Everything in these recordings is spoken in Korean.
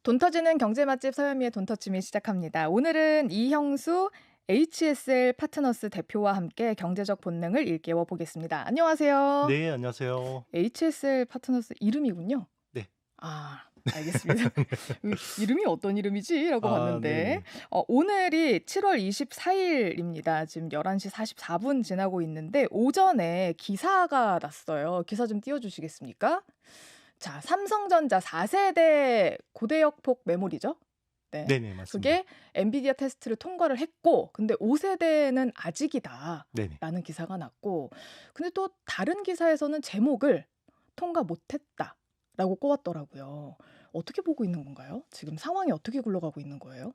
돈 터지는 경제 맛집 서현미의 돈 터치미 시작합니다. 오늘은 이형수 HSL 파트너스 대표와 함께 경제적 본능을 일깨워 보겠습니다. 안녕하세요. 네, 안녕하세요. HSL 파트너스 이름이군요. 네. 알겠습니다. 이름이 어떤 이름이지라고 봤는데 네네. 오늘이 7월 24일입니다. 지금 11시 44분 지나고 있는데 오전에 기사가 났어요. 기사 좀 띄워주시겠습니까? 자, 삼성전자 4세대 고대역폭 메모리죠? 네. 네네, 맞습니다. 그게 엔비디아 테스트를 통과를 했고, 근데 5세대는 아직이다. 네네. 라는 기사가 났고, 근데 또 다른 기사에서는 제목을 통과 못했다. 라고 꼽았더라고요. 어떻게 보고 있는 건가요? 지금 상황이 어떻게 굴러가고 있는 거예요?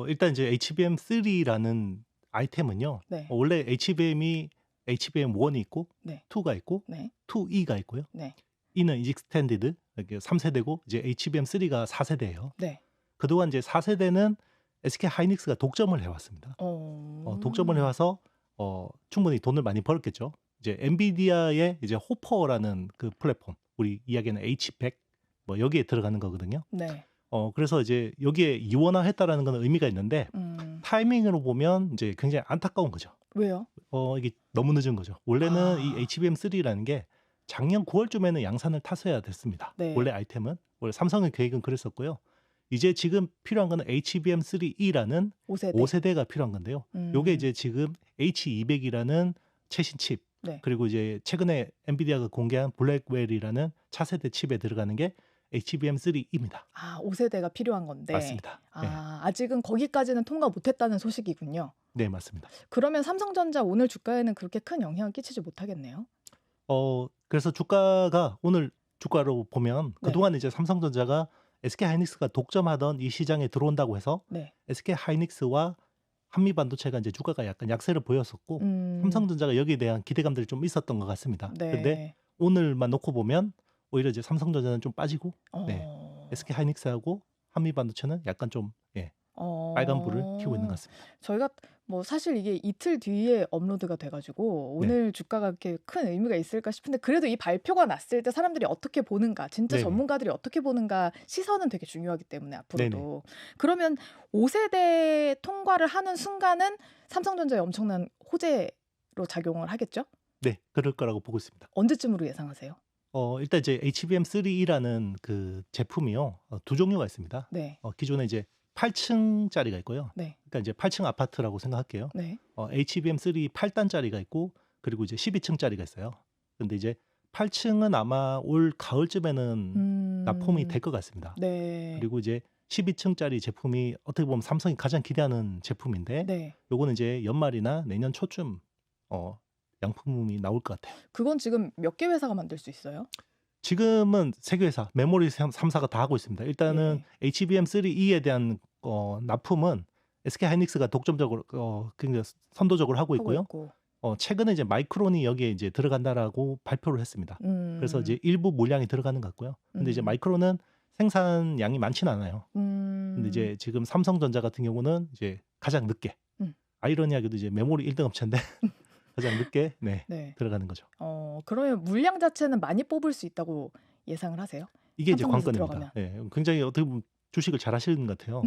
일단 이제 HBM3라는 아이템은요. 네. 원래 HBM이 HBM1이 있고 네. 2가 있고 네. 2E가 있고요. 네. E는 익스텐디드, 이게 3세대고 이제 HBM3가 4세대예요. 네. 그동안 이제 4세대는 SK 하이닉스가 독점을 해왔습니다. 독점을 해와서 충분히 돈을 많이 벌었겠죠. 이제 엔비디아의 이제 호퍼라는 그 플랫폼, 우리 이야기하는 H100 뭐 여기에 들어가는 거거든요. 네. 그래서 이제 여기에 이원화했다라는 건 의미가 있는데 타이밍으로 보면 이제 굉장히 안타까운 거죠. 왜요? 이게 너무 늦은 거죠. 원래는 이 아. HBM3라는 게 작년 9월쯤에는 양산을 탔어야 됐습니다. 네. 원래 아이템은 원래 삼성의 계획은 그랬었고요. 이제 지금 필요한 거는 HBM3E라는 5세대. 5세대가 필요한 건데요. 요게 이제 지금 H200이라는 최신 칩, 네. 그리고 이제 최근에 엔비디아가 공개한 블랙웰이라는 차세대 칩에 들어가는 게 HBM3E입니다. 5세대가 필요한 건데. 맞습니다. 네. 아직은 거기까지는 통과 못했다는 소식이군요. 네, 맞습니다. 그러면 삼성전자 오늘 주가에는 그렇게 큰 영향을 끼치지 못하겠네요. 그래서 주가가 오늘 주가로 보면 네. 그동안 이제 삼성전자가 SK 하이닉스가 독점하던 이 시장에 들어온다고 해서 네. SK 하이닉스와 한미반도체가 이제 주가가 약간 약세를 보였었고 삼성전자가 여기에 대한 기대감들이 좀 있었던 것 같습니다. 네. 근데 오늘만 놓고 보면 오히려 이제 삼성전자는 좀 빠지고 네. 어. SK 하이닉스하고 한미반도체는 약간 좀 빨간 불을 켜고 있는 것 같습니다. 저희가 뭐 사실 이게 이틀 뒤에 업로드가 돼가지고 오늘 주가가 그렇게 큰 의미가 있을까 싶은데 그래도 이 발표가 났을 때 사람들이 어떻게 보는가, 진짜 네네. 전문가들이 어떻게 보는가 시선은 되게 중요하기 때문에 앞으로도. 네네. 그러면 5세대 통과를 하는 순간은 삼성전자에 엄청난 호재로 작용을 하겠죠? 네, 그럴 거라고 보고 있습니다. 언제쯤으로 예상하세요? 일단 이제 HBM3E라는 그 제품이요. 두 종류가 있습니다. 네. 기존에 이제 8층짜리가 있고요. 네. 그러니까 이제 8층 아파트라고 생각할게요. 네. HBM3 8단짜리가 있고 그리고 이제 12층짜리가 있어요. 근데 이제 8층은 아마 올 가을쯤에는 납품이 될 것 같습니다. 네. 그리고 이제 12층짜리 제품이 어떻게 보면 삼성이 가장 기대하는 제품인데 네. 요거는 이제 연말이나 내년 초쯤 양품이 나올 것 같아요. 그건 지금 몇 개 회사가 만들 수 있어요? 지금은 세계 회사, 메모리 3사가 다 하고 있습니다. 일단은 HBM3E에 대한 납품은 SK 하이닉스가 독점적으로 굉장히 선도적으로 하고 있고요. 최근에 이제 마이크론이 여기에 이제 들어간다라고 발표를 했습니다. 그래서 이제 일부 물량이 들어가는 것 같고요. 근데 이제 마이크론은 생산량이 많지는 않아요. 근데 이제 지금 삼성전자 같은 경우는 이제 가장 늦게 아이러니하게도 이제 메모리 1등 업체인데 가장 늦게 들어가는 거죠. 그러면 물량 자체는 많이 뽑을 수 있다고 예상을 하세요? 이게 이제 삼성에서 관건입니다. 네, 굉장히 어떻게 보면 주식을 잘 하시는 것 같아요.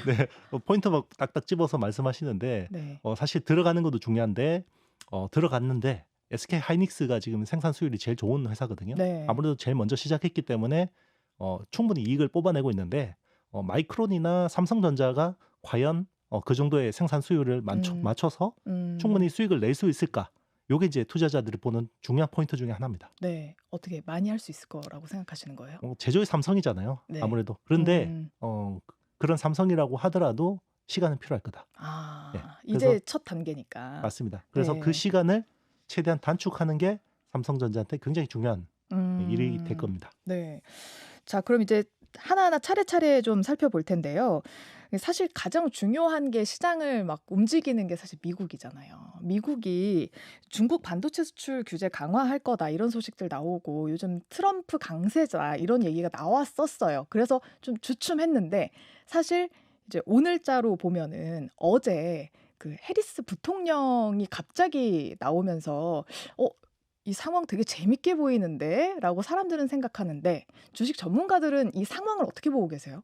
네, 포인트 막 딱딱 집어서 말씀하시는데 네. 사실 들어가는 것도 중요한데 들어갔는데 SK 하이닉스가 지금 생산 수율이 제일 좋은 회사거든요. 네. 아무래도 제일 먼저 시작했기 때문에 충분히 이익을 뽑아내고 있는데 마이크론이나 삼성전자가 과연 그 정도의 생산 수율을 맞춰서 충분히 수익을 낼 수 있을까? 요게 이제 투자자들이 보는 중요한 포인트 중에 하나입니다. 네. 어떻게 많이 할 수 있을 거라고 생각하시는 거예요? 제조의 삼성이잖아요. 네. 아무래도. 그런데 그런 삼성이라고 하더라도 시간은 필요할 거다. 이제 첫 단계니까. 맞습니다. 그래서 그 시간을 최대한 단축하는 게 삼성전자한테 굉장히 중요한 일이 될 겁니다. 네. 자, 그럼 이제 하나하나 차례차례 좀 살펴볼 텐데요. 사실 가장 중요한 게 시장을 막 움직이는 게 사실 미국이잖아요. 미국이 중국 반도체 수출 규제 강화할 거다 이런 소식들 나오고 요즘 트럼프 강세자 이런 얘기가 나왔었어요. 그래서 좀 주춤했는데 사실 이제 오늘자로 보면은 어제 그 해리스 부통령이 갑자기 나오면서 이 상황 되게 재밌게 보이는데라고 사람들은 생각하는데 주식 전문가들은 이 상황을 어떻게 보고 계세요?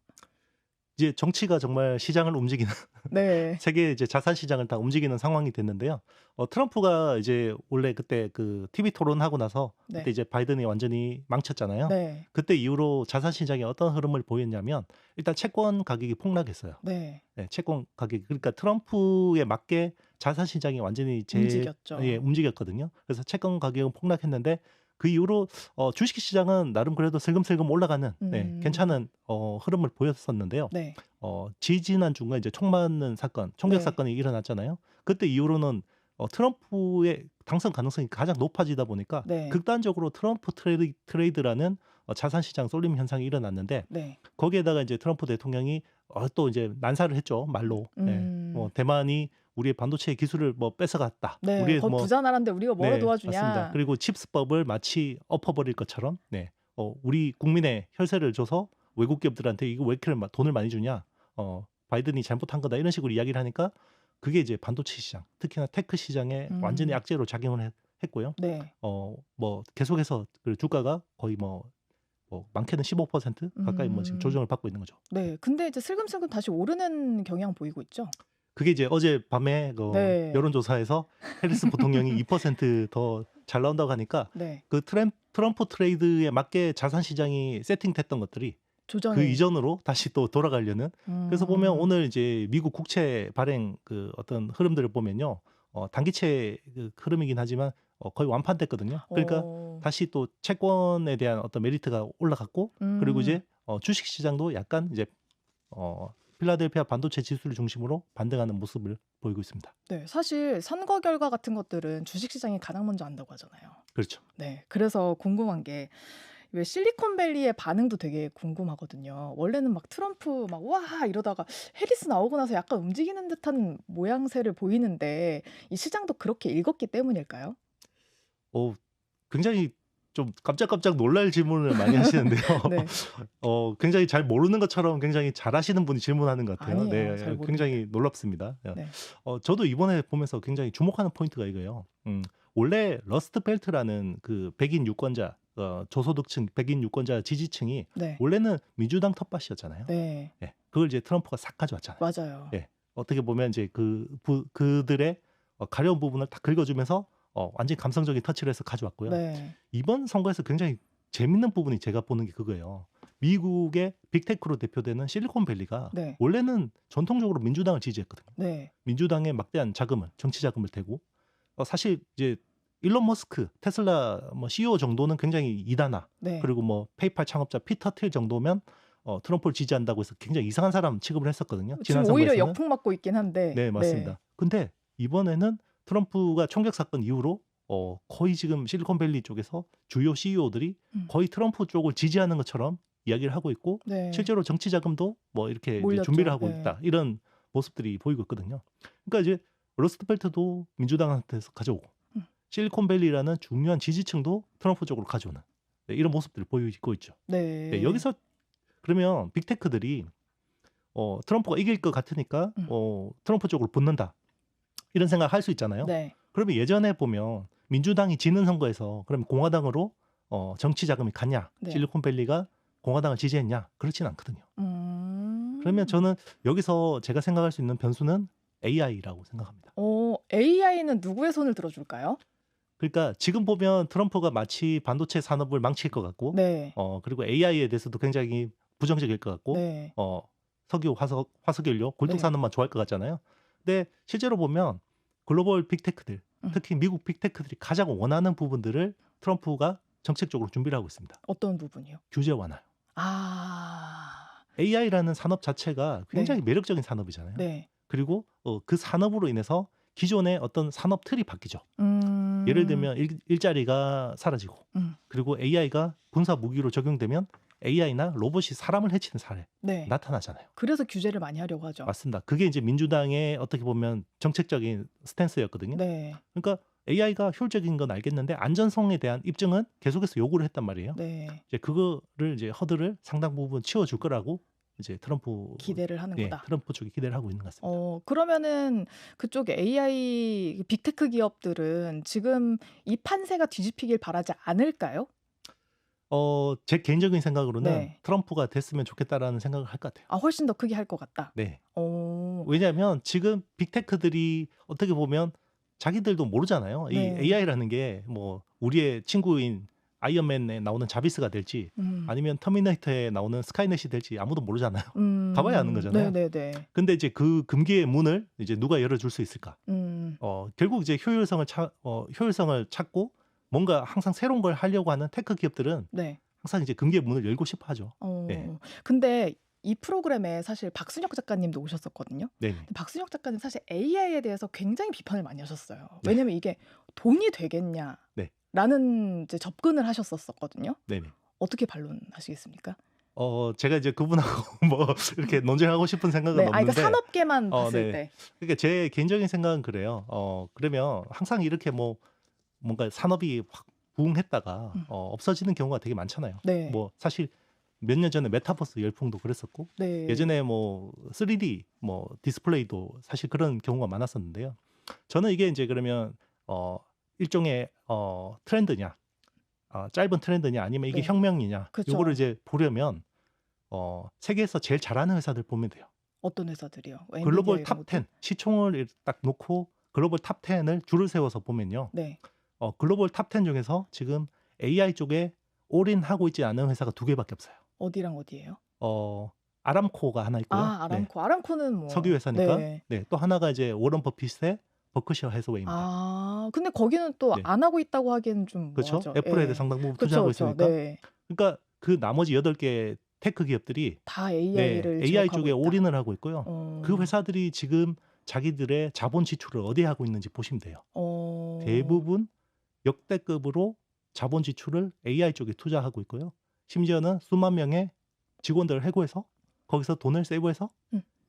이제 정치가 정말 시장을 움직이는 네. 세계 이제 자산 시장을 다 움직이는 상황이 됐는데요. 트럼프가 이제 원래 그때 그 TV 토론하고 나서 그때 네. 이제 바이든이 완전히 망쳤잖아요. 네. 그때 이후로 자산 시장이 어떤 흐름을 보였냐면 일단 채권 가격이 폭락했어요. 네. 네, 채권 가격이 그러니까 트럼프에 맞게 자산 시장이 완전히 움직였죠. 움직였거든요. 그래서 채권 가격은 폭락했는데 그 이후로 주식 시장은 나름 그래도 슬금슬금 올라가는 괜찮은 흐름을 보였었는데요. 네. 지지난 주가 이제 총 맞는 사건, 총격 네. 사건이 일어났잖아요. 그때 이후로는 트럼프의 당선 가능성이 가장 높아지다 보니까 네. 극단적으로 트럼프 트레이드라는 자산 시장 쏠림 현상이 일어났는데 네. 거기에다가 이제 트럼프 대통령이 또 이제 난사를 했죠, 말로. 대만이 우리의 반도체 기술을 뭐 뺏어갔다. 네. 우리의 거 부자 나라인데 우리가 뭐로 맞습니다. 도와주냐. 그리고 칩스법을 마치 엎어버릴 것처럼 우리 국민의 혈세를 줘서 외국 기업들한테 이거 왜 이렇게 돈을 많이 주냐. 바이든이 잘못한 거다 이런 식으로 이야기를 하니까 그게 이제 반도체 시장, 특히나 테크 시장에 완전히 악재로 작용을 했고요. 네. 뭐 계속해서 그 주가가 거의 뭐 많게는 15% 가까이 뭐 지금 조정을 받고 있는 거죠. 네. 근데 이제 슬금슬금 다시 오르는 경향 보이고 있죠. 그게 이제 어젯밤에 네. 여론조사에서 해리스 부통령이 2% 더 잘 나온다고 하니까 네. 그 트럼프 트레이드에 맞게 자산 시장이 세팅됐던 것들이 그 조정이. 이전으로 다시 또 돌아가려는. 그래서 보면 오늘 이제 미국 국채 발행 그 어떤 흐름들을 보면요, 단기채 그 흐름이긴 하지만 거의 완판됐거든요. 그러니까 다시 또 채권에 대한 어떤 메리트가 올라갔고, 그리고 이제 주식 시장도 약간 이제 필라델피아 반도체 지수를 중심으로 반등하는 모습을 보이고 있습니다. 네, 사실 선거 결과 같은 것들은 주식 시장이 가장 먼저 안다고 하잖아요. 그렇죠. 네, 그래서 궁금한 게 왜 실리콘밸리의 반응도 되게 궁금하거든요. 원래는 막 트럼프 막 와 이러다가 해리스 나오고 나서 약간 움직이는 듯한 모양새를 보이는데 이 시장도 그렇게 읽었기 때문일까요? 굉장히 좀 깜짝깜짝 놀랄 질문을 많이 하시는데요. 네. 굉장히 잘 모르는 것처럼 굉장히 잘하시는 분이 질문하는 것 같아요. 아니에요. 잘 모릅니다. 굉장히 놀랍습니다. 네. 저도 이번에 보면서 굉장히 주목하는 포인트가 이거예요. 원래 러스트 벨트라는 그 백인 유권자, 저소득층 백인 유권자 지지층이 네. 원래는 민주당 텃밭이었잖아요. 네. 그걸 이제 트럼프가 싹 가져왔잖아요. 맞아요. 어떻게 보면 이제 그들의 가려운 부분을 다 긁어주면서 완전히 감성적인 터치를 해서 가져왔고요. 네. 이번 선거에서 굉장히 재밌는 부분이 제가 보는 게 그거예요. 미국의 빅테크로 대표되는 실리콘밸리가 네. 원래는 전통적으로 민주당을 지지했거든요. 네. 민주당의 막대한 자금을, 정치 자금을 대고 사실 이제 일론 머스크, 테슬라 뭐 CEO 정도는 굉장히 이단화, 네. 그리고 뭐 페이팔 창업자 피터 틸 정도면 트럼프를 지지한다고 해서 굉장히 이상한 사람 취급을 했었거든요. 지금 오히려 역풍 맞고 있긴 한데. 네, 맞습니다. 근데 이번에는 트럼프가 총격 사건 이후로 거의 지금 실리콘밸리 쪽에서 주요 CEO들이 거의 트럼프 쪽을 지지하는 것처럼 이야기를 하고 있고, 네. 실제로 정치 자금도 뭐 이렇게 이제 몰렸죠. 준비를 하고 네. 있다, 이런 모습들이 보이고 있거든요. 그러니까 이제 러스트벨트도 민주당한테서 가져오고 실리콘밸리라는 중요한 지지층도 트럼프 쪽으로 가져오는 이런 모습들을 보이고 있죠. 네. 여기서 그러면 빅테크들이 트럼프가 이길 것 같으니까 트럼프 쪽으로 붙는다, 이런 생각을 할 수 있잖아요. 네. 그러면 예전에 보면 민주당이 지는 선거에서 그러면 공화당으로 정치 자금이 갔냐, 네. 실리콘밸리가 공화당을 지지했냐, 그렇지는 않거든요. 그러면 저는 여기서 제가 생각할 수 있는 변수는 AI라고 생각합니다. AI는 누구의 손을 들어줄까요? 그러니까 지금 보면 트럼프가 마치 반도체 산업을 망칠 것 같고, 네. 그리고 AI에 대해서도 굉장히 부정적일 것 같고, 네. 석유, 화석연료, 골동 네. 산업만 좋아할 것 같잖아요. 근데 실제로 보면 글로벌 빅테크들, 특히 미국 빅테크들이 가장 원하는 부분들을 트럼프가 정책적으로 준비를 하고 있습니다. 어떤 부분이요? 규제 완화요. 아. AI라는 산업 자체가 굉장히 매력적인 산업이잖아요. 네. 그리고 그 산업으로 인해서 기존의 어떤 산업 틀이 바뀌죠. 예를 들면 일자리가 사라지고, 그리고 AI가 군사 무기로 적용되면 AI나 로봇이 사람을 해치는 사례 네. 나타나잖아요. 그래서 규제를 많이 하려고 하죠. 맞습니다. 그게 이제 민주당의 어떻게 보면 정책적인 스탠스였거든요. 네. 그러니까 AI가 효율적인 건 알겠는데 안전성에 대한 입증은 계속해서 요구를 했단 말이에요. 네. 이제 그거를 이제 허들을 상당 부분 치워줄 거라고 이제 트럼프 기대를 하는 네, 거다. 트럼프 쪽이 기대를 하고 있는 것 같습니다. 그러면은 그쪽 AI 빅테크 기업들은 지금 이 판세가 뒤집히길 바라지 않을까요? 제 개인적인 생각으로는 네. 트럼프가 됐으면 좋겠다라는 생각을 할 것 같아요. 훨씬 더 크게 할 것 같다. 네. 어. 왜냐하면 지금 빅테크들이 어떻게 보면 자기들도 모르잖아요. 이 네. AI라는 게 뭐 우리의 친구인 아이언맨에 나오는 자비스가 될지 음. 아니면 터미네이터에 나오는 스카이넷이 될지 아무도 모르잖아요. 가봐야 아는 거잖아요. 네네네. 근데 이제 그 금기의 문을 이제 누가 열어줄 수 있을까? 결국 이제 효율성을 찾고 뭔가 항상 새로운 걸 하려고 하는 테크 기업들은 네. 항상 이제 금기의 문을 열고 싶어 하죠. 네. 근데 이 프로그램에 사실 박순혁 작가님도 오셨었거든요. 네. 근데 박순혁 작가님 사실 AI에 대해서 굉장히 비판을 많이 하셨어요. 네. 왜냐면 이게 돈이 되겠냐? 네. 라는 이제 접근을 하셨었거든요. 네. 어떻게 반론하시겠습니까? 제가 이제 그분하고 뭐 이렇게 논쟁하고 싶은 생각은 네, 없는데 그러니까 산업계만 봤을 네. 때. 그러니까 제 개인적인 생각은 그래요. 그러면 항상 이렇게 뭐 뭔가 산업이 확 부흥했다가 없어지는 경우가 되게 많잖아요. 네. 뭐 사실 몇 년 전에 메타버스 열풍도 그랬었고 네. 예전에 뭐 3D 뭐 디스플레이도 사실 그런 경우가 많았었는데요. 저는 이게 이제 그러면 일종의 트렌드냐, 짧은 트렌드냐 아니면 이게 네. 혁명이냐 그쵸. 요거를 이제 보려면 세계에서 제일 잘하는 회사들 보면 돼요. 어떤 회사들이요? 글로벌 엔비디아 이런 탑 것들? 10 시총을 딱 놓고 글로벌 탑 10을 줄을 세워서 보면요. 네. 글로벌 탑 10 중에서 지금 AI 쪽에 올인하고 있지 않은 회사가 2개밖에 없어요. 어디랑 어디예요? 아람코가 하나 있고요. 아, 아람코. 아람코는 뭐 석유 회사니까. 네. 네, 또 하나가 이제 워런 버핏의 버크셔 해서웨이입니다. 아, 근데 거기는 또 네. 안 하고 있다고 하기에는 좀 그렇죠. 뭐하죠? 애플에 예. 상당 부분 그쵸, 투자하고 그쵸. 있으니까. 네. 그러니까 그 나머지 8개 테크 기업들이 다 AI를 AI 쪽에 있다. 올인을 하고 있고요. 그 회사들이 지금 자기들의 자본 지출을 어디에 하고 있는지 보시면 돼요. 대부분 역대급으로 자본 지출을 AI 쪽에 투자하고 있고요. 심지어는 수만 명의 직원들을 해고해서 거기서 돈을 세이브해서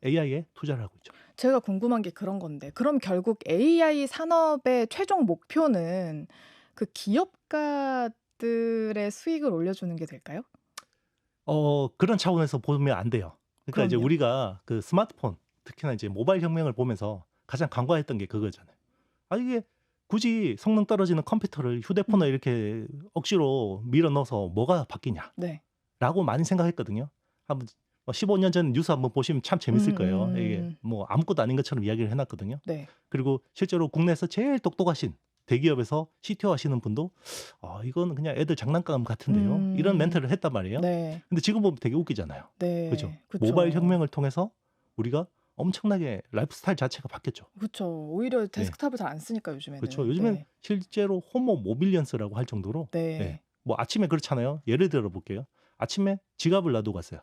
AI에 투자를 하고 있죠. 제가 궁금한 게 그런 건데, 그럼 결국 AI 산업의 최종 목표는 그 기업가들의 수익을 올려주는 게 될까요? 그런 차원에서 보면 안 돼요. 그러니까 이제 그럼요. 우리가 그 스마트폰, 특히나 이제 모바일 혁명을 보면서 가장 간과했던 게 그거잖아요. 이게 굳이 성능 떨어지는 컴퓨터를 휴대폰에 이렇게 억지로 밀어 넣어서 뭐가 바뀌냐? 네. 라고 많이 생각했거든요. 한번 15년 전 뉴스 한번 보시면 참 재밌을 거예요. 이게 뭐 아무것도 아닌 것처럼 이야기를 해놨거든요. 네. 그리고 실제로 국내에서 제일 똑똑하신 대기업에서 CTO 하시는 분도 이건 그냥 애들 장난감 같은데요. 이런 멘트를 했단 말이에요. 네. 근데 지금 보면 되게 웃기잖아요. 네. 그죠? 그쵸. 모바일 혁명을 통해서 우리가 엄청나게 라이프 스타일 자체가 바뀌었죠. 그렇죠. 오히려 데스크탑을 잘 안 쓰니까 요즘에는. 그렇죠. 요즘엔 네. 실제로 호모 모빌리언스라고 할 정도로 네. 뭐 아침에 그렇잖아요. 예를 들어 볼게요. 아침에 지갑을 놔두고 갔어요.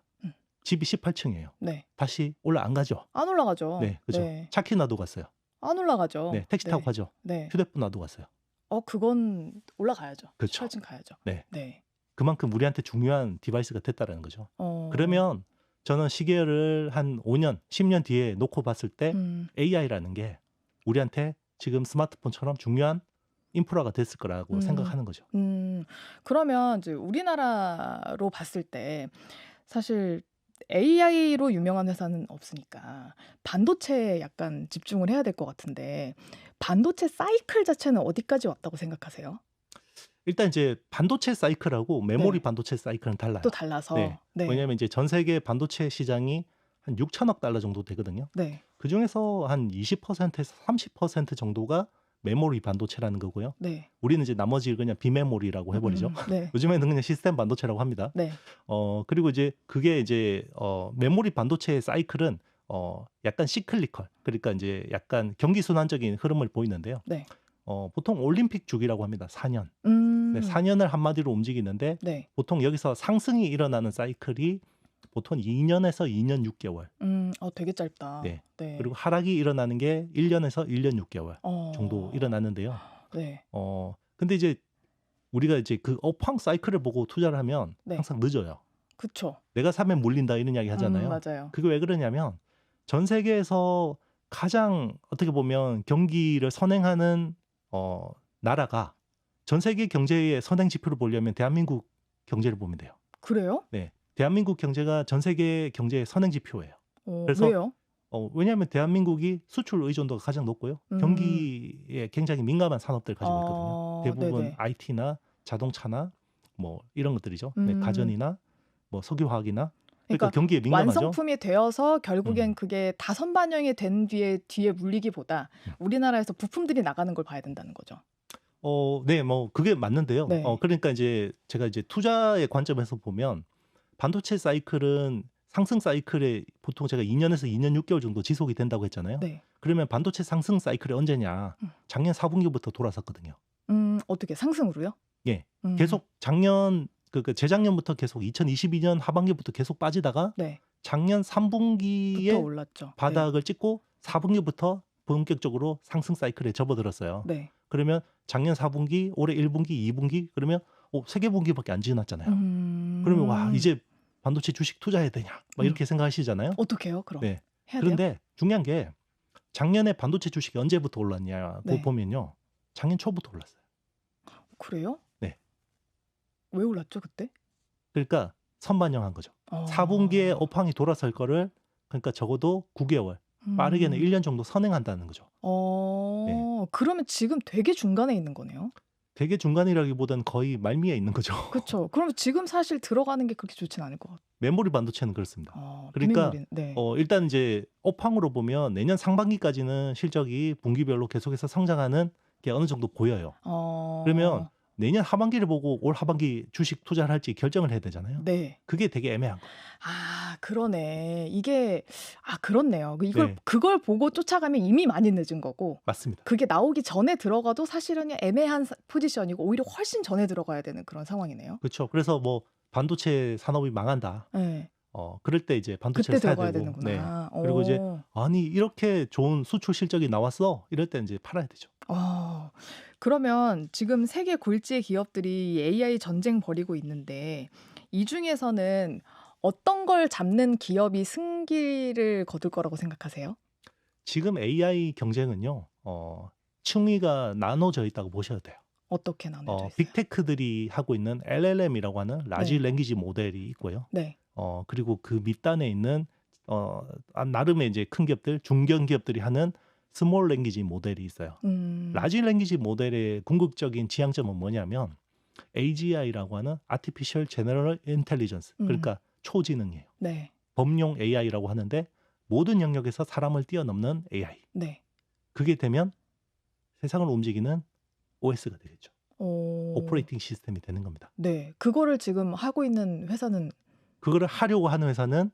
집이 18층이에요. 네. 다시 올라 안 가죠. 안 올라가죠. 네, 그죠. 네. 차키 놔두고 갔어요. 안 올라가죠. 네, 택시 타고 가죠. 네. 휴대폰 놔두고 갔어요. 그건 올라가야죠. 그렇죠. 18층 가야죠. 네. 네. 그만큼 우리한테 중요한 디바이스가 됐다라는 거죠. 어. 그러면 저는 시계를 한 5년, 10년 뒤에 놓고 봤을 때 AI라는 게 우리한테 지금 스마트폰처럼 중요한 인프라가 됐을 거라고 생각하는 거죠. 그러면 이제 우리나라로 봤을 때 사실 AI로 유명한 회사는 없으니까 반도체에 약간 집중을 해야 될 것 같은데, 반도체 사이클 자체는 어디까지 왔다고 생각하세요? 일단 이제 반도체 사이클하고 메모리 네. 반도체 사이클은 달라요. 또 달라서. 네. 왜냐하면 이제 전 세계 반도체 시장이 한 6천억 달러 정도 되거든요. 네. 그 중에서 한 20%에서 30% 정도가 메모리 반도체라는 거고요. 네. 우리는 이제 나머지 그냥 비메모리라고 해버리죠. 네. 요즘에는 그냥 시스템 반도체라고 합니다. 네. 그리고 이제 그게 이제 메모리 반도체의 사이클은 약간 시클리컬, 그러니까 이제 약간 경기순환적인 흐름을 보이는데요. 네. 보통 올림픽 주기라고 합니다. 4년. 네, 4년을 한마디로 움직이는데 네. 보통 여기서 상승이 일어나는 사이클이 보통 2년에서 2년 6개월. 되게 짧다. 네. 네. 그리고 하락이 일어나는 게 1년에서 1년 6개월 정도 일어나는데요. 네. 근데 이제 우리가 이제 그 업황 사이클을 보고 투자를 하면 네. 항상 늦어요. 그쵸. 내가 사면 물린다 이런 이야기 하잖아요. 맞아요. 그게 왜 그러냐면 전 세계에서 가장 어떻게 보면 경기를 선행하는 나라가 전 세계 경제의 선행 지표를 보려면 대한민국 경제를 보면 돼요. 그래요? 네. 대한민국 경제가 전 세계 경제의 선행 지표예요. 그래서 왜요? 왜냐하면 대한민국이 수출 의존도가 가장 높고요. 음. 경기에 굉장히 민감한 산업들을 가지고 있거든요. 대부분 네네. IT나 자동차나 뭐 이런 것들이죠. 네, 음. 가전이나 뭐 석유화학이나 그러니까 그러니까 경기에 민감하죠. 완성품이 되어서 결국엔 음. 그게 다 선반영이 된 뒤에 물리기보다 우리나라에서 부품들이 나가는 걸 봐야 된다는 거죠. 네, 뭐 그게 맞는데요. 네. 그러니까 제가 이제 투자의 관점에서 보면 반도체 사이클은 상승 사이클에 보통 제가 2년에서 2년 6개월 정도 지속이 된다고 했잖아요. 네. 그러면 반도체 상승 사이클이 언제냐? 작년 4분기부터 돌아섰거든요. 어떻게 상승으로요? 예. 계속 작년 재작년부터 계속 2022년 하반기부터 계속 빠지다가 네. 작년 3분기에 부터 올랐죠. 바닥을 찍고 4분기부터 본격적으로 상승 사이클에 접어들었어요. 네. 그러면 작년 4분기, 올해 1분기, 2분기 그러면 3개 분기밖에 안 지났잖아요. 그러면 와, 이제 반도체 주식 투자해야 되냐? 막 이렇게 생각하시잖아요. 어떻게요? 그럼 네. 해야 돼요? 그런데 중요한 게 작년에 반도체 주식이 언제부터 올랐냐고 네. 보면요. 작년 초부터 올랐어요. 그래요? 네. 왜 올랐죠 그때? 그러니까 선반영한 거죠. 4분기에 업황이 돌아설 거를 그러니까 적어도 9개월, 빠르게는 1년 정도 선행한다는 거죠. 네. 그러면 지금 되게 중간에 있는 거네요. 되게 중간이라기보다는 거의 말미에 있는 거죠. 그렇죠. 그러면 지금 사실 들어가는 게 그렇게 좋진 않을 것 같아요. 메모리 반도체는 그렇습니다. 그러니까 네. 일단 이제 업황으로 보면 내년 상반기까지는 실적이 분기별로 계속해서 성장하는 게 어느 정도 보여요. 그러면 내년 하반기를 보고 올 하반기 주식 투자를 할지 결정을 해야 되잖아요. 네. 그게 되게 애매한 거예요. 그러네. 이게 그렇네요. 네. 그걸 보고 쫓아가면 이미 많이 늦은 거고. 맞습니다. 그게 나오기 전에 들어가도 사실은 애매한 포지션이고 오히려 훨씬 전에 들어가야 되는 그런 상황이네요. 그렇죠. 그래서 뭐 반도체 산업이 망한다. 네. 그럴 때 이제 반도체를 그때 사야 들어가야 되고. 되는구나. 네. 그리고 이제 아니 이렇게 좋은 수출 실적이 나왔어. 이럴 때 이제 팔아야 되죠. 그러면 지금 세계 굴지의 기업들이 AI 전쟁 벌이고 있는데 이 중에서는 어떤 걸 잡는 기업이 승기를 거둘 거라고 생각하세요? 지금 AI 경쟁은요. 층위가 나눠져 있다고 보셔도 돼요. 어떻게 나눠져 있어요? 빅테크들이 하고 있는 LLM이라고 하는 라지 랭귀지 모델이 있고요. 네. 그리고 그 밑단에 있는 나름의 이제 큰 기업들, 중견 기업들이 하는 스몰 랭귀지 모델이 있어요. 라지 랭귀지 모델의 궁극적인 지향점은 뭐냐면 AGI라고 하는 Artificial General Intelligence, 그러니까 초지능이에요. 네. 범용 AI라고 하는데 모든 영역에서 사람을 뛰어넘는 AI. 네. 그게 되면 세상을 움직이는 OS가 되겠죠. 오퍼레이팅 시스템이 되는 겁니다. 네. 그거를 지금 하고 있는 회사는 그거를 하려고 하는 회사는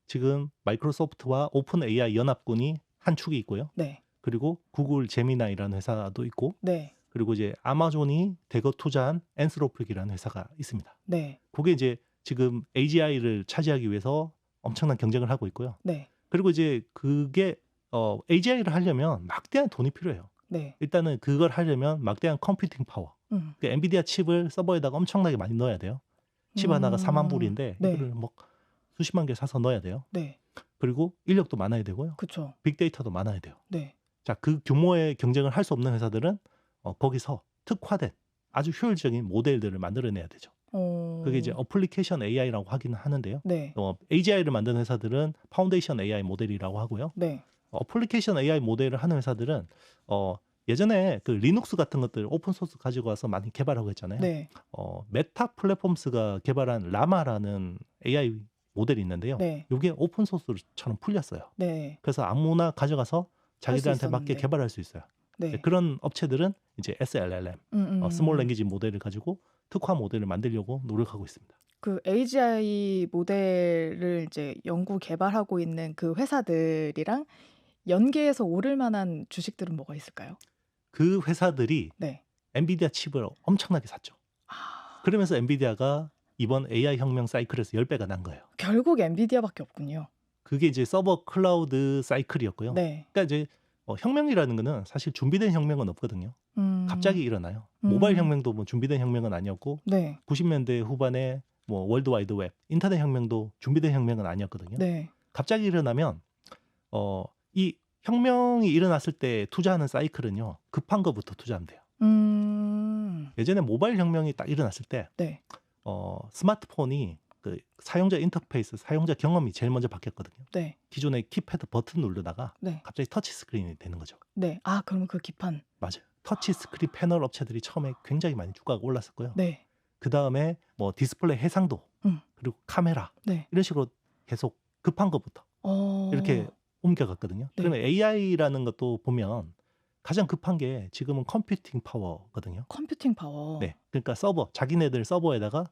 지금 마이크로소프트와 오픈 AI 연합군이 한 축이 있고요. 네. 그리고 구글 제미나이라는 회사도 있고, 네. 그리고 이제 아마존이 대거 투자한 엔스로픽이라는 회사가 있습니다. 네. 그게 이제 지금 AGI를 차지하기 위해서 엄청난 경쟁을 하고 있고요. 네. 그리고 이제 그게 AGI를 하려면 막대한 돈이 필요해요. 네. 일단은 그걸 하려면 막대한 컴퓨팅 파워. 그 엔비디아 칩을 서버에다가 엄청나게 많이 넣어야 돼요. 칩 하나가 4만 불인데 네. 이거를 뭐 수십만 개 사서 넣어야 돼요. 네. 그리고 인력도 많아야 되고요. 그렇죠. 빅데이터도 많아야 돼요. 네. 자, 그 규모의 경쟁을 할 수 없는 회사들은 거기서 특화된 아주 효율적인 모델들을 만들어내야 되죠. 그게 이제 어플리케이션 AI라고 하기는 하는데요. 네. AGI를 만드는 회사들은 파운데이션 AI 모델이라고 하고요. 네. 어플리케이션 AI 모델을 하는 회사들은 예전에 그 리눅스 같은 것들 오픈 소스 가지고 와서 많이 개발하고 했잖아요. 네. 메타 플랫폼스가 개발한 라마라는 AI 모델이 있는데요. 네. 이게 오픈 소스처럼 풀렸어요. 네. 그래서 아무나 가져가서 자기들한테 맞게 있었는데. 개발할 수 있어요. 네. 그런 업체들은 이제 SLLM, 스몰 랭귀지 모델을 가지고 특화 모델을 만들려고 노력하고 있습니다. 그 AGI 모델을 이제 연구 개발하고 있는 그 회사들이랑 연계해서 오를 만한 주식들은 뭐가 있을까요? 그 회사들이 네. 엔비디아 칩을 엄청나게 샀죠. 그러면서 엔비디아가 이번 AI 혁명 사이클에서 10배가 난 거예요. 결국 엔비디아밖에 없군요. 그게 이제 서버 클라우드 사이클이었고요. 네. 그러니까 이제 혁명이라는 거는 사실 준비된 혁명은 없거든요. 갑자기 일어나요. 모바일 혁명도 뭐 준비된 혁명은 아니었고, 네. 90년대 후반에 뭐 월드와이드 웹, 인터넷 혁명도 준비된 혁명은 아니었거든요. 네. 갑자기 일어나면 이 혁명이 일어났을 때 투자하는 사이클은요, 급한 거부터 투자하면 돼요. 예전에 모바일 혁명이 딱 일어났을 때 네. 스마트폰이 그 사용자 인터페이스, 사용자 경험이 제일 먼저 바뀌었거든요. 네. 기존에 키패드 버튼 누르다가 네. 갑자기 터치 스크린이 되는 거죠. 네. 그러면 그 기판. 맞아요. 터치 스크린 패널 업체들이 처음에 굉장히 많이 주가가 올랐었고요. 네. 그다음에 뭐 디스플레이 해상도 그리고 카메라 네. 이런 식으로 계속 급한 것부터 이렇게 옮겨갔거든요. 네. 그러면 AI라는 것도 보면 가장 급한 게 지금은 컴퓨팅 파워거든요. 컴퓨팅 파워. 네. 그러니까 서버, 자기네들 서버에다가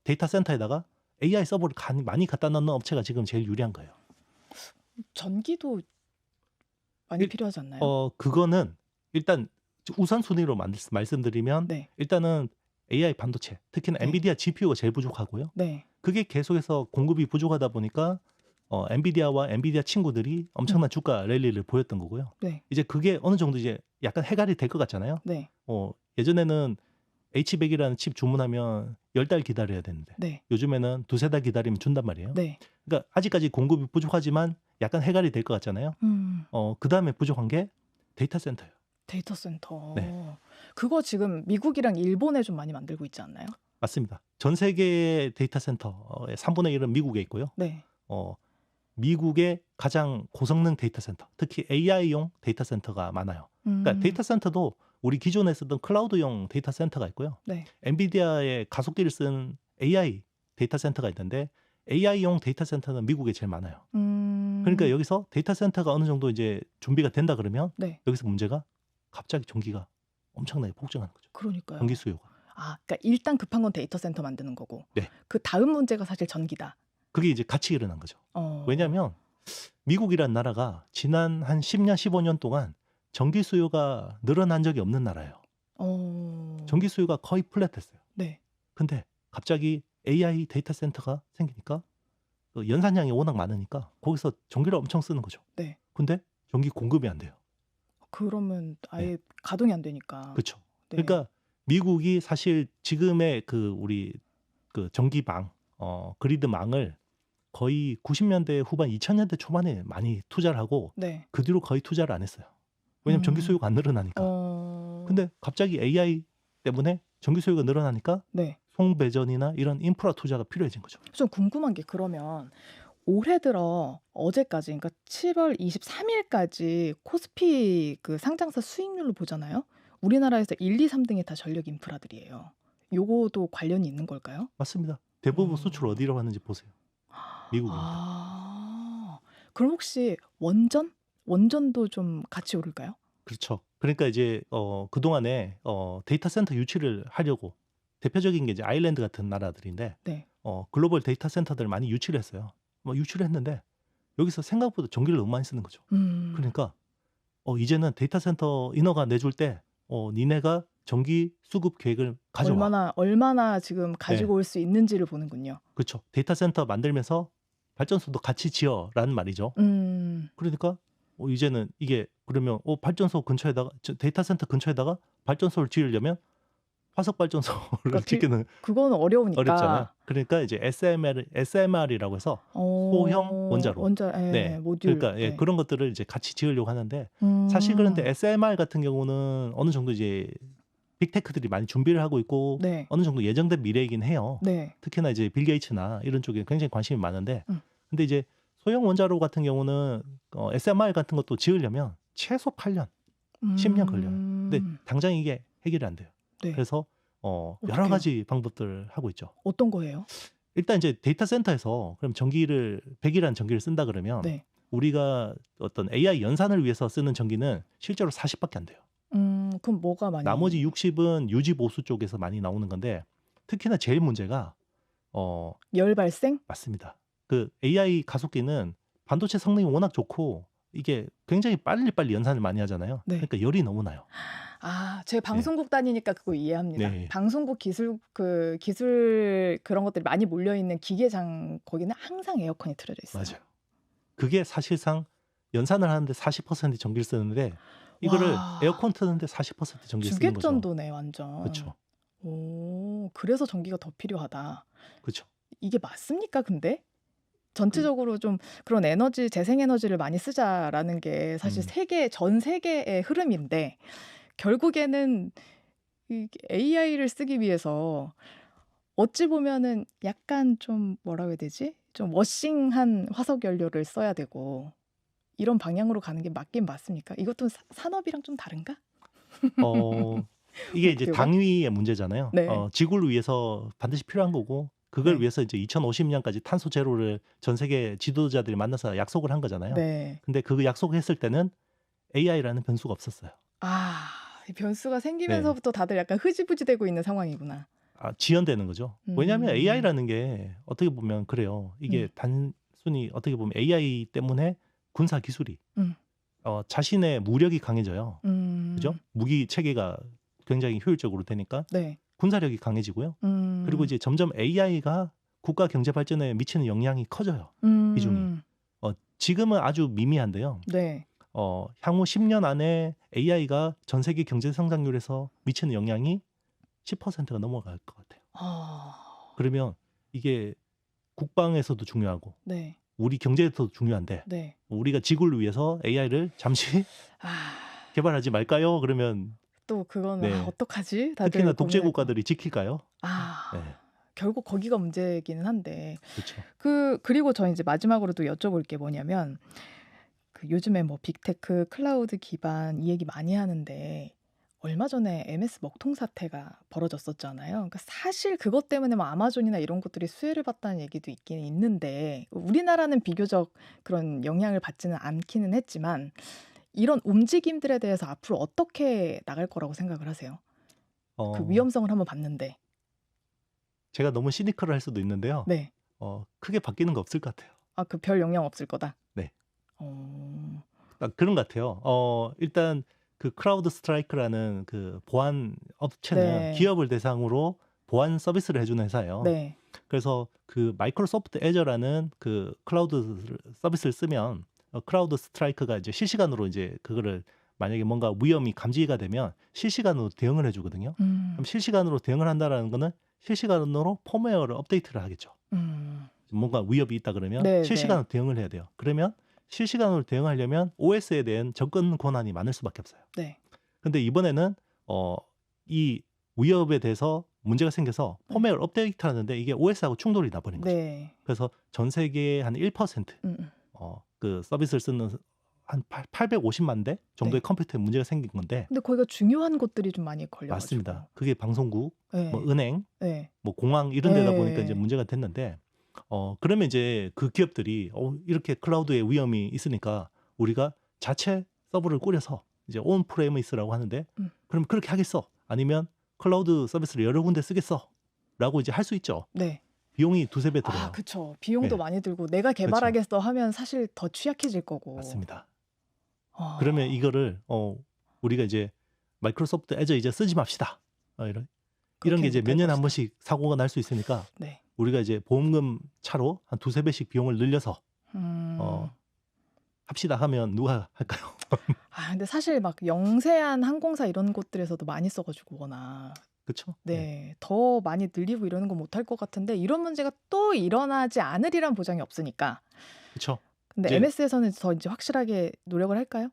데이터 센터에다가 AI 서버를 많이 갖다 넣는 업체가 지금 제일 유리한 거예요. 전기도 많이 필요하지 않나요? 그거는 일단 우선순위로 말씀드리면 네. 일단은 AI 반도체, 특히나 네. 엔비디아 GPU가 제일 부족하고요. 네. 그게 계속해서 공급이 부족하다 보니까 엔비디아와 엔비디아 친구들이 엄청난 주가 랠리를 보였던 거고요. 네. 이제 그게 어느 정도 이제 약간 해갈이 될 것 같잖아요. 네. 예전에는 H100이라는 칩 주문하면 10달 기다려야 되는데 네. 요즘에는 2-3달 기다리면 준단 말이에요. 네. 그러니까 아직까지 공급이 부족하지만 약간 해갈이 될 것 같잖아요. 그다음에 부족한 게 데이터 센터예요. 데이터 센터. 네. 그거 지금 미국이랑 일본에 좀 많이 만들고 있지 않나요? 맞습니다. 전 세계 데이터 센터의 3분의 1은 미국에 있고요. 네. 미국의 가장 고성능 데이터 센터, 특히 AI용 데이터 센터가 많아요. 그러니까 데이터 센터도 우리 기존에 쓰던 클라우드용 데이터 센터가 있고요. 네. 엔비디아의 가속기를 쓴 AI 데이터 센터가 있는데 AI용 데이터 센터는 미국에 제일 많아요. 그러니까 여기서 데이터 센터가 어느 정도 이제 준비가 된다 그러면 네. 여기서 문제가 갑자기 전기가 엄청나게 폭증하는 거죠. 그러니까요. 전기 수요가. 그러니까 일단 급한 건 데이터 센터 만드는 거고. 네. 그 다음 문제가 사실 전기다. 그게 이제 같이 일어난 거죠. 왜냐하면 미국이란 나라가 지난 한 10년, 15년 동안 전기 수요가 늘어난 적이 없는 나라예요. 전기 수요가 거의 플랫했어요. 네. 근데 갑자기 AI 데이터 센터가 생기니까 그 연산량이 워낙 많으니까 거기서 전기를 엄청 쓰는 거죠. 네. 근데 전기 공급이 안 돼요. 그러면 아예 네. 가동이 안 되니까. 그렇죠. 네. 그러니까 미국이 사실 지금의 그 우리 그 전기망, 그리드망을 거의 90년대 후반 2000년대 초반에 많이 투자를 하고 네. 그 뒤로 거의 투자를 안 했어요. 왜냐면 전기 수요가 안 늘어나니까. 근데 갑자기 AI 때문에 전기 수요가 늘어나니까 네. 송배전이나 이런 인프라 투자가 필요해진 거죠. 좀 궁금한 게 그러면 올해 들어 어제까지 그러니까 7월 23일까지 코스피 그 상장사 수익률로 보잖아요. 우리나라에서 1, 2, 3등이 다 전력 인프라들이에요. 요거도 관련이 있는 걸까요? 맞습니다. 대부분 수출 어디로 가는지 보세요. 미국입니다. 그럼 혹시 원전도 좀 같이 오를까요? 그렇죠. 그러니까 이제 그동안에 데이터 센터 유치를 하려고 대표적인 게 이제 아일랜드 같은 나라들인데 네. 글로벌 데이터 센터들 많이 유치를 했어요. 유치를 했는데 여기서 생각보다 전기를 너무 많이 쓰는 거죠. 그러니까 이제는 데이터 센터 인허가 내줄 때 니네가 전기 수급 계획을 가져와. 얼마나 지금 가지고 네. 올 수 있는지를 보는군요. 그렇죠. 데이터 센터 만들면서 발전소도 같이 지어라는 말이죠. 그러니까 이제는 이게 그러면 발전소 근처에다가 데이터 센터 근처에다가 발전소를 지으려면 화석 발전소를 그러니까 짓기는 그거는 어려우니까. 어렵잖아요. 그러니까 이제 SMR이라고 해서 소형 원자로. 네, 모듈. 그러니까 네. 그런 것들을 이제 같이 지으려고 하는데 사실 그런데 SMR 같은 경우는 어느 정도 이제 빅테크들이 많이 준비를 하고 있고 네. 어느 정도 예정된 미래이긴 해요. 네. 특히나 이제 빌 게이츠나 이런 쪽에 굉장히 관심이 많은데 근데 이제 소형 원자로 같은 경우는 SMR 같은 것도 지으려면 최소 8년, 10년 걸려요. 근데 당장 이게 해결이 안 돼요. 네. 그래서 여러 가지 방법들을 하고 있죠. 어떤 거예요? 일단 이제 데이터 센터에서 그럼 전기를 100이라는 전기를 쓴다 그러면 네. 우리가 어떤 AI 연산을 위해서 쓰는 전기는 실제로 40밖에 안 돼요. 그럼 뭐가 많이 나머지 60은 유지 보수 쪽에서 많이 나오는 건데 특히나 제일 문제가 열 발생? 맞습니다. 그 AI 가속기는 반도체 성능이 워낙 좋고 이게 굉장히 빨리 연산을 많이 하잖아요. 네. 그러니까 열이 너무 나요. 제 방송국 다니니까 그거 이해합니다. 네. 방송국 기술 그런 것들이 많이 몰려 있는 기계장 거기는 항상 에어컨이 틀어져 있어요. 맞아요. 그게 사실상 연산을 하는데 40% 전기를 쓰는데 이거를 와. 에어컨 트는데 40% 전기를 쓰는 거죠. 주객전도네 완전. 그렇죠. 그래서 전기가 더 필요하다. 그렇죠. 이게 맞습니까 근데? 전체적으로 좀 그런 에너지, 재생에너지를 많이 쓰자라는 게 사실 전 세계의 흐름인데 결국에는 이 AI를 쓰기 위해서 어찌 보면은 약간 좀 뭐라고 해야 되지? 좀 워싱한 화석 연료를 써야 되고 이런 방향으로 가는 게 맞긴 맞습니까? 이것도 산업이랑 좀 다른가? 어 이게 이제 목표가? 당위의 문제잖아요. 네. 지구를 위해서 반드시 필요한 거고 그걸 네. 위해서 이제 2050년까지 탄소 제로를 전 세계 지도자들이 만나서 약속을 한 거잖아요. 네. 근데 그 약속했을 때는 AI라는 변수가 없었어요. 아, 이 변수가 네. 생기면서부터 다들 약간 흐지부지되고 있는 상황이구나. 지연되는 거죠. 왜냐하면 음. AI라는 게 어떻게 보면 그래요. 이게 음. 단순히 어떻게 보면 AI 때문에 군사 기술이 음. 자신의 무력이 강해져요. 그죠? 음. 무기 체계가 굉장히 효율적으로 되니까 네. 군사력이 강해지고요. 그리고 음. 이제 점점 AI가 국가 경제 발전에 미치는 영향이 커져요. 비중이. 음. 지금은 아주 미미한데요. 네. 향후 10년 안에 AI가 전 세계 경제 성장률에서 미치는 영향이 10%가 넘어갈 것 같아요. 아. 그러면 이게 국방에서도 중요하고 네. 우리 경제에서도 중요한데 네. 우리가 지구를 위해서 AI를 잠시 아. 개발하지 말까요? 그러면 또 그거는 네. 어떡하지? 특히나 다들 독재 고민할 거. 국가들이 지킬까요? 아. 네. 결국 거기가 문제이기는 한데 그렇죠. 그리고 저 이제 마지막으로 또 여쭤볼 게 뭐냐면 요즘에 뭐 빅테크, 클라우드 기반 이 얘기 많이 하는데 얼마 전에 MS 먹통 사태가 벌어졌었잖아요. 그러니까 사실 그것 때문에 뭐 아마존이나 이런 것들이 수혜를 봤다는 얘기도 있긴 있는데 우리나라는 비교적 그런 영향을 받지는 않기는 했지만 이런 움직임들에 대해서 앞으로 어떻게 나갈 거라고 생각을 하세요? 그 어 위험성을 한번 봤는데. 제가 너무 시니컬할 수도 있는데요. 네. 크게 바뀌는 거 없을 것 같아요. 그 별 영향 없을 거다. 네. 어. 그런 것 같아요. 일단 그 크라우드 스트라이크라는 그 보안 업체는 네. 기업을 대상으로 보안 서비스를 해주는 회사예요. 네. 그래서 그 마이크로소프트 애저라는 그 클라우드 서비스를 쓰면 크라우드 스트라이크가 이제 실시간으로 이제 그거를 만약에 뭔가 위험이 감지가 되면 실시간으로 대응을 해주거든요. 그럼 실시간으로 대응을 한다라는 거는 실시간으로 펌웨어를 업데이트를 하겠죠. 음. 뭔가 위협이 있다 그러면 네, 네. 실시간으로 대응을 해야 돼요. 그러면 실시간으로 대응하려면 OS에 대한 접근 권한이 많을 수밖에 없어요. 네. 근데 이번에는 이 위협에 대해서 문제가 생겨서 네. 펌웨어를 업데이트하는데 이게 OS하고 충돌이 나버린 거죠. 네. 그래서 전 세계의 한 1% 그 서비스를 쓰는 한 850만 대 정도의 네. 컴퓨터에 문제가 생긴 건데 근데 거기가 중요한 것들이 좀 많이 걸려 가지고. 맞습니다. 그게 방송국, 뭐 네. 은행, 네. 뭐 공항 이런 데다 보니까 이제 네. 문제가 됐는데 그러면 이제 그 기업들이 이렇게 클라우드에 위험이 있으니까 우리가 자체 서버를 꾸려서 이제 온 프레미스라고 하는데 그럼 그렇게 하겠어? 아니면 클라우드 서비스를 여러 군데 쓰겠어? 라고 이제 할 수 있죠. 네. 비용이 두세 배 들어요. 그쵸. 비용도 네. 많이 들고 내가 그렇죠. 개발하겠어 하면 사실 더 취약해질 거고. 맞습니다. 그러면 이거를 우리가 이제 마이크로소프트 애저 이제 쓰지 맙시다. 이런 게 이제 몇 년에 한 번씩 사고가 날 수 있으니까 네. 우리가 이제 보험금 차로 한 두세 배씩 비용을 늘려서 합시다 하면 누가 할까요? 근데 사실 막 영세한 항공사 이런 곳들에서도 많이 써가지고 워낙. 그렇죠. 네. 더 많이 늘리고 이러는 건 못할 것 같은데 이런 문제가 또 일어나지 않으리란 보장이 없으니까. 그렇죠. 근데 이제 MS에서는 더 이제 확실하게 노력을 할까요?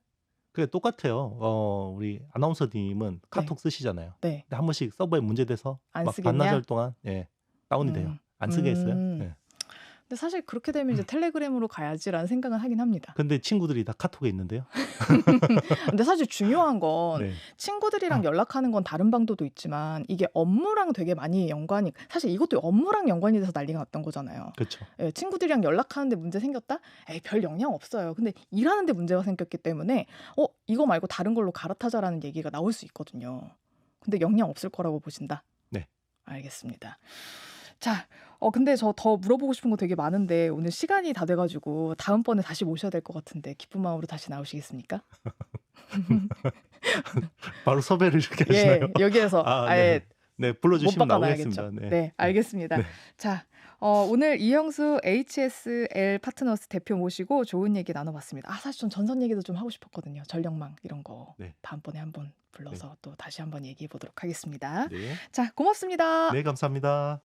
그게 똑같아요. 우리 아나운서님은 카톡 쓰시잖아요. 네. 근데 한 번씩 서버에 문제돼서 안 막 쓰겠냐? 반나절 동안 다운이 돼요. 안 쓰게 했어요. 네. 근데 사실 그렇게 되면 이제 텔레그램으로 가야지라는 생각은 하긴 합니다. 근데 친구들이 다 카톡에 있는데요. 근데 사실 중요한 건 네. 친구들이랑 연락하는 건 다른 방도도 있지만 이게 업무랑 되게 많이 연관이 사실 이것도 업무랑 연관이 돼서 난리가 났던 거잖아요. 그렇죠. 예, 친구들이랑 연락하는데 문제 생겼다? 별 영향 없어요. 근데 일하는데 문제가 생겼기 때문에 이거 말고 다른 걸로 갈아타자라는 얘기가 나올 수 있거든요. 근데 영향 없을 거라고 보신다? 네. 알겠습니다. 자, 근데 저 더 물어보고 싶은 거 되게 많은데 오늘 시간이 다 돼가지고 다음번에 다시 모셔야 될 것 같은데 기쁜 마음으로 다시 나오시겠습니까? 바로 섭외를 이렇게 예, 하시나요? 여기에서 아예 네, 못 불러주시면 나오겠습니다. 바꿔놔야겠죠. 네, 알겠습니다. 자, 오늘 이형수 HSL 파트너스 대표 모시고 좋은 얘기 나눠봤습니다. 사실 전 전선 얘기도 좀 하고 싶었거든요. 전력망 이런 거. 네. 다음번에 한번 불러서 또 다시 한번 얘기해 보도록 하겠습니다. 네. 자, 고맙습니다. 네, 감사합니다.